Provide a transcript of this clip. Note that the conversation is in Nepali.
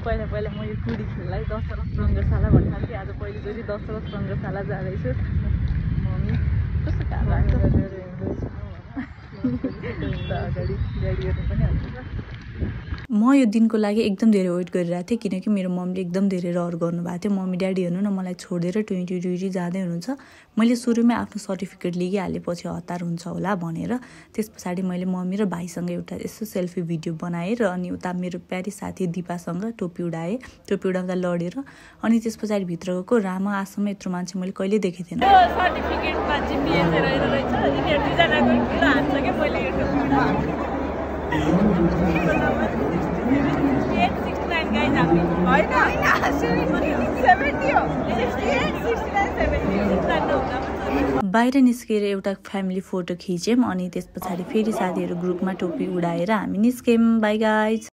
पहिला पहिला म यो कुडी खेललाई दशरथ रङ्गशाला भन्थान थिएँ आज पहिलोचोटि दशरथ रङ्गशाला जाँदैछु मम्मी कस्तो गाह्रो अगाडि गाडीहरू पनि हाल्छ म यो दिनको लागि एकदम धेरै वेट गरिरहेको थिएँ किनकि मेरो मम्मीले एकदम धेरै रहर गर्नुभएको थियो मम्मी ड्याडी हेर्नु न मलाई छोडेर 2020 जाँदै हुनुहुन्छ मैले सुरुमै आफ्नो सर्टिफिकेट लिइहालेँ पछि हतार हुन्छ होला भनेर त्यस पछाडि मैले मम्मी र भाइसँग एउटा यसो सेल्फी भिडियो बनाएँ र अनि उता मेरो प्यारी साथी दिपासँग टोपी उडाएँ टोपी उडाउँदा लडेर अनि त्यस पछाडि भित्र गएको रामा आश्रममा यत्रो मान्छे मैले कहिले देखेको थिएन सर्टिफिकेटमा जिपिएस रहेछ यिनीहरू दुईजनाको ठुलो हात छ क्या मैले यो टोपी उडाएँ 869 guys हामी हैन 70 हो 68 69 बाहिर निस्केर एउटा फ्यामिली फोटो खिच्यौं अनि त्यस पछाडि फेरि साथीहरु ग्रुपमा टोपी उडाएर हामी निस्क्यौं बाइ गाइज